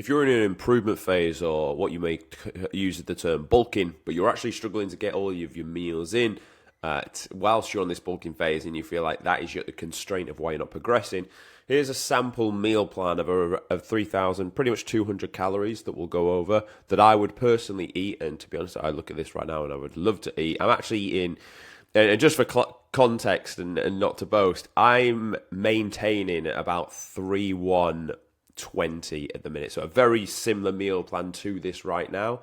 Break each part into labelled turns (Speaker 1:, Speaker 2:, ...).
Speaker 1: if you're in an improvement phase or what you may use the term bulking, but you're actually struggling to get all of your meals in whilst you're on this bulking phase and you feel like that is the constraint of why you're not progressing, here's a sample meal plan of 3,000, pretty much 200 calories that we'll go over that I would personally eat. And to be honest, I look at this right now and I would love to eat. I'm actually eating, and just for context and not to boast, I'm maintaining about 3-1-20 at the minute. So a very similar meal plan to this right now.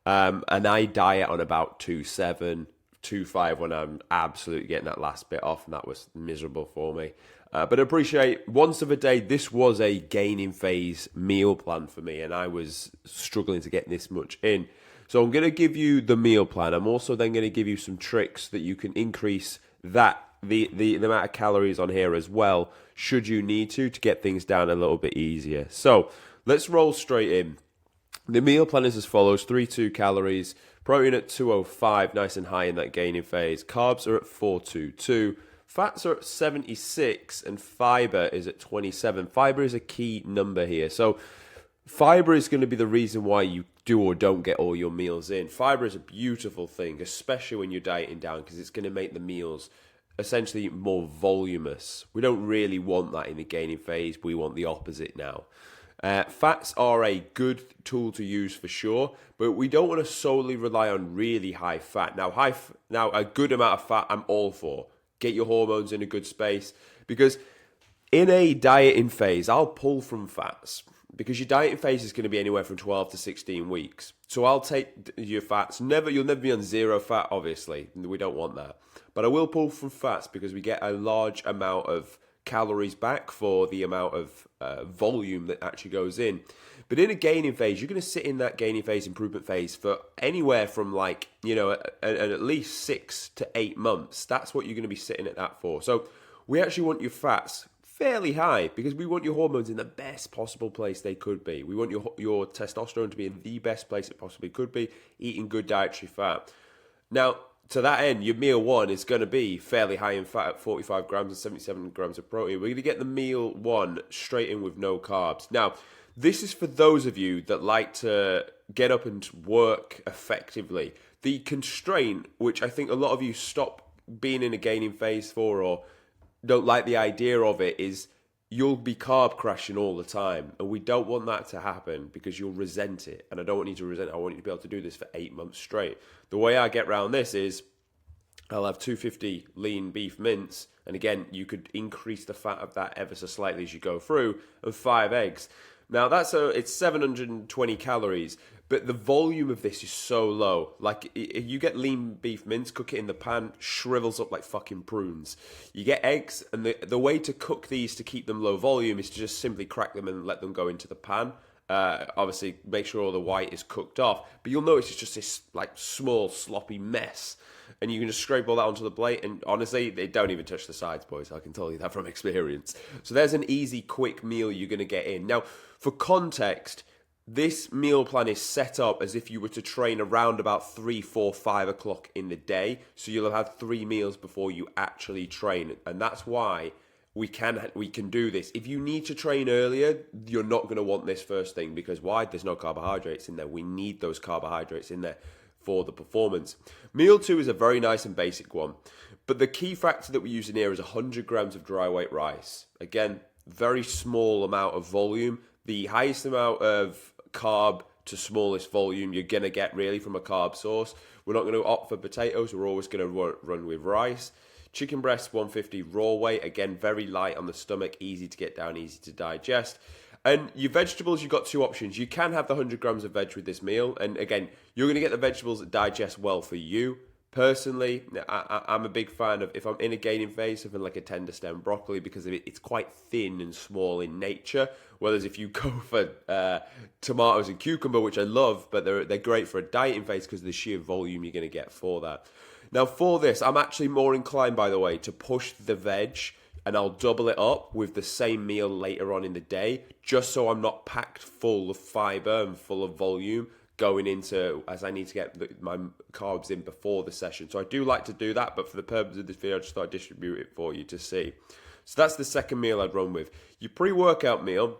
Speaker 1: And I diet on about 2-7, 2-5 when I'm absolutely getting that last bit off, and that was miserable for me. But I appreciate once of a day, this was a gaining phase meal plan for me, and I was struggling to get this much in. So I'm going to give you the meal plan. I'm also then going to give you some tricks that you can increase that the amount of calories on here as well, should you need to get things down a little bit easier. So let's roll straight in. The meal plan is as follows: 32 calories, protein at 205, nice and high in that gaining phase. Carbs are at 422. Fats are at 76 and fiber is at 27. Fiber is a key number here. So fiber is going to be the reason why you do or don't get all your meals in. Fiber is a beautiful thing, especially when you're dieting down, because it's going to make the meals essentially more voluminous. We don't really want that in the gaining phase. We want the opposite now. Fats are a good tool to use for sure, but we don't want to solely rely on really high fat. Now, a good amount of fat, I'm all for. Get your hormones in a good space, because in a dieting phase, I'll pull from fats, because your dieting phase is going to be anywhere from 12 to 16 weeks. So I'll take your fats. You'll never be on zero fat, obviously. We don't want that. But I will pull from fats because we get a large amount of calories back for the amount of volume that actually goes in. But in a gaining phase, you're going to sit in that gaining phase, improvement phase for anywhere from at least 6 to 8 months. That's what you're going to be sitting at that for. So we actually want your fats fairly high, because we want your hormones in the best possible place they could be. We want your testosterone to be in the best place it possibly could be, eating good dietary fat. Now, to that end, your meal one is going to be fairly high in fat at 45 grams and 77 grams of protein. We're going to get the meal one straight in with no carbs. Now, this is for those of you that like to get up and work effectively. The constraint, which I think a lot of you stop being in a gaining phase for, or don't like the idea of it, is you'll be carb crashing all the time. And we don't want that to happen, because you'll resent it. And I don't want you to resent it. I want you to be able to do this for 8 months straight. The way I get around this is I'll have 250 lean beef mince. And again, you could increase the fat of that ever so slightly as you go through, and 5 eggs. Now it's 720 calories, but the volume of this is so low. Like, if you get lean beef mince, cook it in the pan, shrivels up like fucking prunes. You get eggs, and the way to cook these to keep them low volume is to just simply crack them and let them go into the pan. Obviously, make sure all the white is cooked off, but you'll notice it's just this like small sloppy mess. And you can just scrape all that onto the plate, and honestly, they don't even touch the sides, boys. I can tell you that from experience. So there's an easy, quick meal you're going to get in. Now, for context, this meal plan is set up as if you were to train around about 3, 4, 5 o'clock in the day. So you'll have had 3 meals before you actually train. And that's why we can do this. If you need to train earlier, you're not going to want this first thing, because why? There's no carbohydrates in there. We need those carbohydrates in there for the performance. Meal 2 is a very nice and basic one, but the key factor that we use in here is 100 grams of dry weight rice. Again, very small amount of volume. The highest amount of carb to smallest volume you're going to get really from a carb source. We're not going to opt for potatoes. We're always going to run with rice. Chicken breast 150 raw weight. Again, very light on the stomach, easy to get down, easy to digest. And your vegetables, you've got 2 options. You can have the 100 grams of veg with this meal. And again, you're going to get the vegetables that digest well for you. Personally, I'm a big fan of, if I'm in a gaining phase, something like a tender stem broccoli, because it's quite thin and small in nature. Whereas if you go for tomatoes and cucumber, which I love, but they're great for a dieting phase because of the sheer volume you're going to get for that. Now for this, I'm actually more inclined, by the way, to push the veg, and I'll double it up with the same meal later on in the day, just so I'm not packed full of fiber and full of volume going into, as I need to get my carbs in before the session. So I do like to do that, but for the purpose of this video, I just thought I'd distribute it for you to see. So that's the second meal I'd run with. Your pre-workout meal,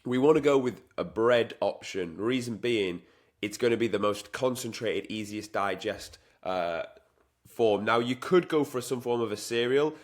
Speaker 1: we want to go with a bread option. Reason being, it's going to be the most concentrated, easiest digest form. Now, you could go for some form of a cereal,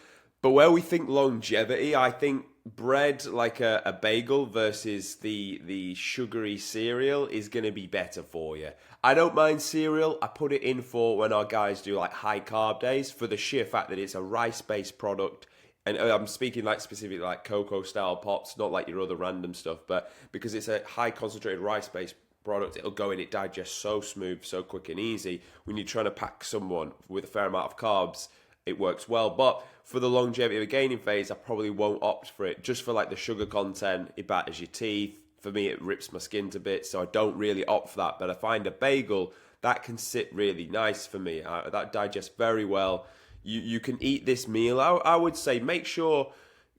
Speaker 1: but where we think longevity, I think bread like a bagel versus the sugary cereal is going to be better for you. I don't mind cereal. I put it in for when our guys do like high carb days for the sheer fact that it's a rice based product. And I'm speaking like specifically like cocoa style pops, not like your other random stuff, but because it's a high concentrated rice based product, it'll go in, it digests so smooth, so quick and easy. When you're trying to pack someone with a fair amount of carbs, it works well. But for the longevity of a gaining phase, I probably won't opt for it. Just for like the sugar content, it batters your teeth. For me, it rips my skin to bits, so I don't really opt for that. But I find a bagel, that can sit really nice for me. That digests very well. You can eat this meal. I would say make sure,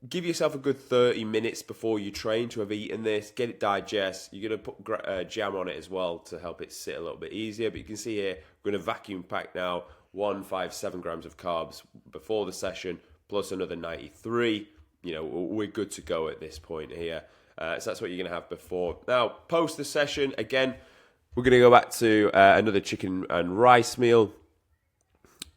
Speaker 1: give yourself a good 30 minutes before you train to have eaten this. Get it digest. You're going to put jam on it as well to help it sit a little bit easier. But you can see here, we're going to vacuum pack now 157 grams of carbs before the session, plus another 93. You know, we're good to go at this point here. So that's what you're going to have before. Now, post the session, again, we're going to go back to another chicken and rice meal.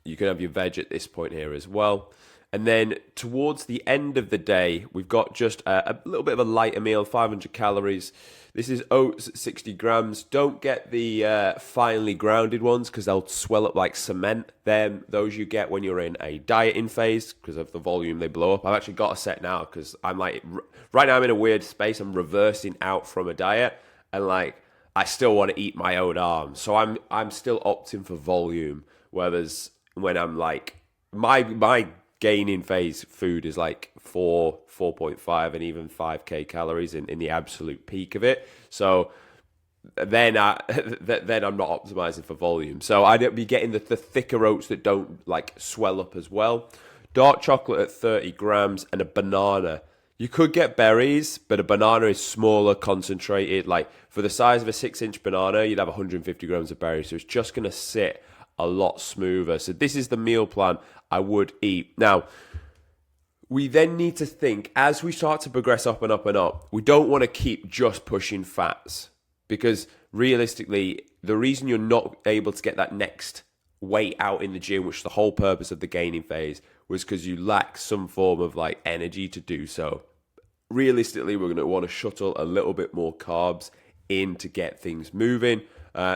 Speaker 1: You can have your veg at this point here as well. And then towards the end of the day, we've got just a little bit of a lighter meal, 500 calories. This is oats at 60 grams. Don't get the finely grounded ones because they'll swell up like cement. Then those you get when you're in a dieting phase because of the volume they blow up. I've actually got a set now because I'm like, right now I'm in a weird space. I'm reversing out from a diet and like I still want to eat my own arms. So I'm still opting for volume. Whereas when I'm like, my gaining phase food is like 4.5 and even 5k calories in the absolute peak of it. So then then I'm not optimizing for volume. So I'd be getting the thicker oats that don't like swell up as well. Dark chocolate at 30 grams and a banana. You could get berries, but a banana is smaller, concentrated. Like for the size of a 6-inch banana, you'd have 150 grams of berries. So it's just going to sit a lot smoother. So this is the meal plan I would eat. Now, we then need to think, as we start to progress up and up and up, we don't want to keep just pushing fats because realistically, the reason you're not able to get that next weight out in the gym, which is the whole purpose of the gaining phase, was because you lack some form of like energy to do so. Realistically, we're going to want to shuttle a little bit more carbs in to get things moving.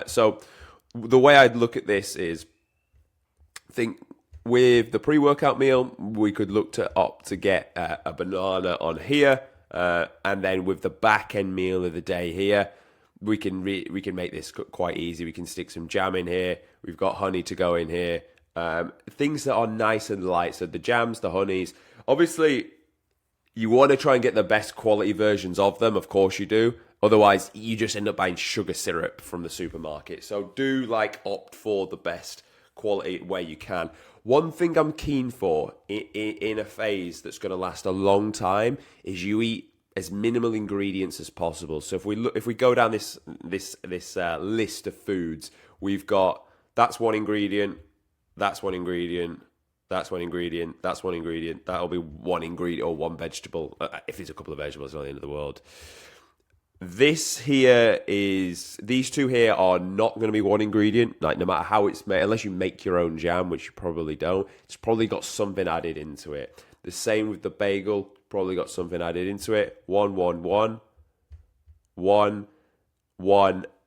Speaker 1: So the way I'd look at this is, think with the pre-workout meal, we could look to opt to get a banana on here, and then with the back end meal of the day here, we can make this quite easy. We can stick some jam in here. We've got honey to go in here. Things that are nice and light. So the jams, the honeys. Obviously, you want to try and get the best quality versions of them. Of course you do. Otherwise, you just end up buying sugar syrup from the supermarket. So do like opt for the best quality where you can. One thing I'm keen for in a phase that's going to last a long time is you eat as minimal ingredients as possible. So if we go down this list of foods, we've got that's one ingredient, that's one ingredient, that's one ingredient, that's one ingredient. That'll be one ingredient or one vegetable. If there's a couple of vegetables, it's not the end of the world. These two here are not going to be one ingredient, like no matter how it's made, unless you make your own jam, which you probably don't. It's probably got something added into it. The same with the bagel, probably got something added into it. One,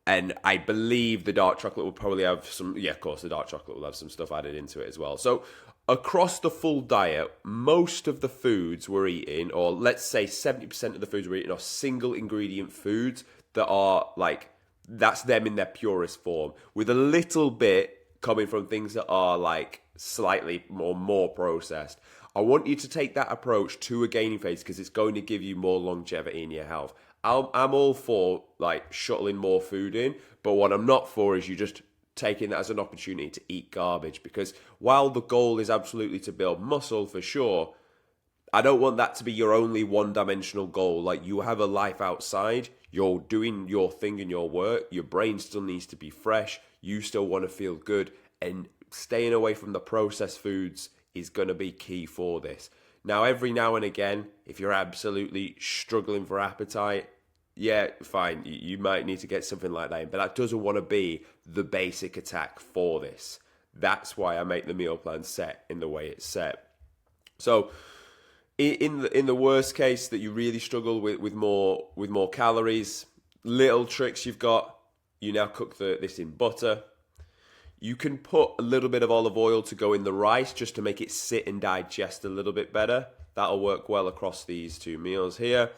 Speaker 1: and I believe the dark chocolate will probably have some, yeah, of course, the dark chocolate will have some stuff added into it as well. So across the full diet, most of the foods we're eating, or let's say 70% of the foods we're eating, are single ingredient foods that are like, that's them in their purest form, with a little bit coming from things that are like slightly more processed. I want you to take that approach to a gaining phase because it's going to give you more longevity in your health. I'm all for like shuttling more food in, but what I'm not for is you just taking that as an opportunity to eat garbage, because while the goal is absolutely to build muscle for sure, I don't want that to be your only one-dimensional goal. Like, you have a life outside, you're doing your thing in your work, your brain still needs to be fresh, you still want to feel good, and staying away from the processed foods is going to be key for this. Now, every now and again, if you're absolutely struggling for appetite, yeah, fine, you might need to get something like that in, but that doesn't want to be the basic attack for this. That's why I make the meal plan set in the way it's set. So in the worst case that you really struggle with more calories, little tricks you've got. You now cook this in butter. You can put a little bit of olive oil to go in the rice just to make it sit and digest a little bit better. That'll work well across these two meals here.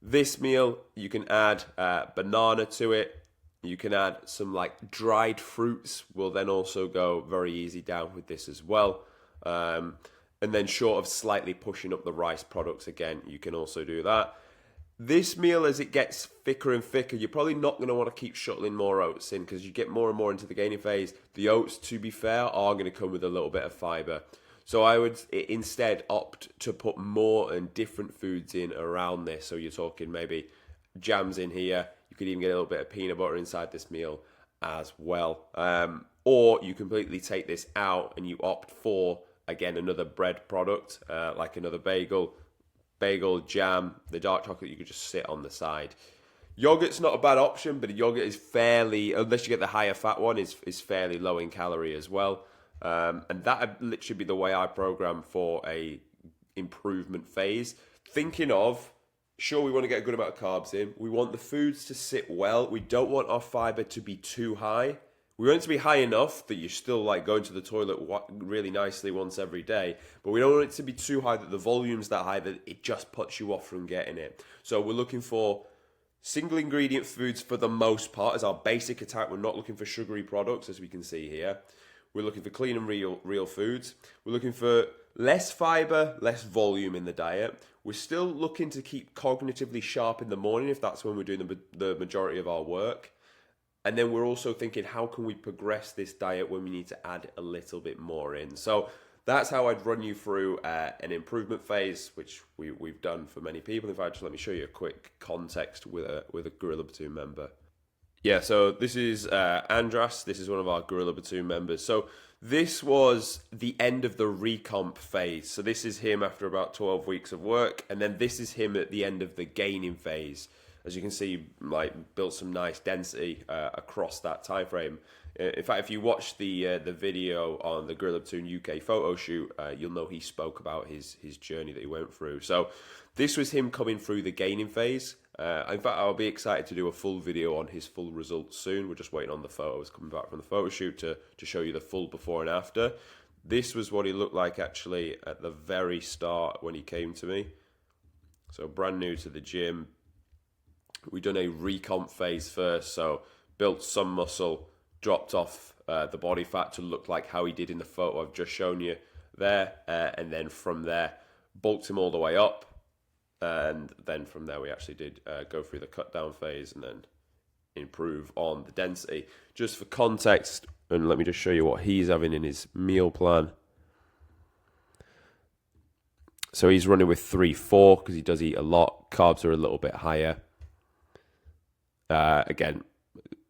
Speaker 1: This meal, you can add banana to it. You can add some like dried fruits, will then also go very easy down with this as well. And then short of slightly pushing up the rice products again, you can also do that. This meal, as it gets thicker and thicker, you're probably not going to want to keep shuttling more oats in because you get more and more into the gaining phase. The oats, to be fair, are going to come with a little bit of fiber. So I would instead opt to put more and different foods in around this. So you're talking maybe jams in here. You could even get a little bit of peanut butter inside this meal as well. Or you completely take this out and you opt for, again, another bread product, like another bagel, jam, the dark chocolate you could just sit on the side. Yogurt's not a bad option, but yogurt is fairly, unless you get the higher fat one, is fairly low in calorie as well. And that would literally be the way I program for a improvement phase. Thinking of, sure, we want to get a good amount of carbs in. We want the foods to sit well. We don't want our fiber to be too high. We want it to be high enough that you're still like going to the toilet really nicely once every day, but we don't want it to be too high that the volume's that high that it just puts you off from getting it. So we're looking for single ingredient foods for the most part as our basic attack. We're not looking for sugary products, as we can see here. We're looking for clean and real foods. We're looking for less fiber, less volume in the diet. We're still looking to keep cognitively sharp in the morning if that's when we're doing the majority of our work. And then we're also thinking, how can we progress this diet when we need to add a little bit more in? So that's how I'd run you through an improvement phase, which we've done for many people. In fact, just let me show you a quick context with a Gorilla Platoon member. Yeah, so this is Andras. This is one of our Gorilla Platoon members. So this was the end of the recomp phase. So this is him after about 12 weeks of work. And then this is him at the end of the gaining phase. As you can see, like built some nice density across that time frame. In fact, if you watch the video on the Gorilla Platoon UK photo shoot, you'll know he spoke about his journey that he went through. So this was him coming through the gaining phase. In fact, I'll be excited to do a full video on his full results soon. We're just waiting on the photos coming back from the photo shoot to show you the full before and after. This was what he looked like actually at the very start when he came to me. So brand new to the gym. We've done a recomp phase first, so built some muscle, dropped off the body fat to look like how he did in the photo I've just shown you there, and then from there, bulked him all the way up, and then from there we actually did go through the cut down phase and then improve on the density. Just for context, and let me just show you what he's having in his meal plan. So he's running with 3-4 because he does eat a lot. Carbs are a little bit higher. Again,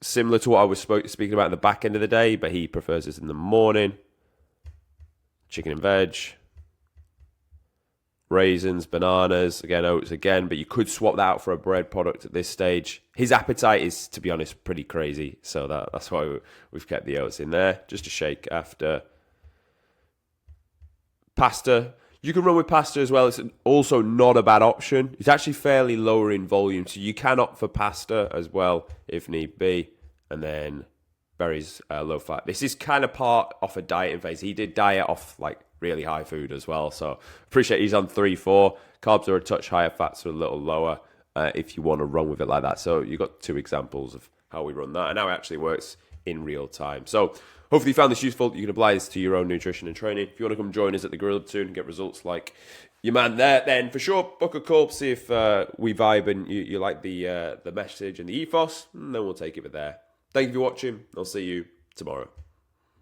Speaker 1: similar to what I was speaking about in the back end of the day, but he prefers this in the morning. Chicken and veg, raisins, bananas, again, oats again, but you could swap that out for a bread product at this stage. His appetite is, to be honest, pretty crazy, so that's why we've kept the oats in there. Just a shake after. Pasta. You can run with pasta as well. It's also not a bad option. It's actually fairly lower in volume, so you can opt for pasta as well if need be. And then berries, low fat. This is kind of part of a dieting phase. He did diet off like really high food as well, so appreciate he's on 3-4. Carbs are a touch higher, fats are a little lower if you want to run with it like that. So you've got two examples of how we run that and how it actually works in real time. So hopefully you found this useful. You can apply this to your own nutrition and training. If you want to come join us at the Gorilla Platoon and get results like your man there, then for sure, book a call, see if we vibe and you like the message and the ethos, and then we'll take it from there. Thank you for watching. I'll see you tomorrow.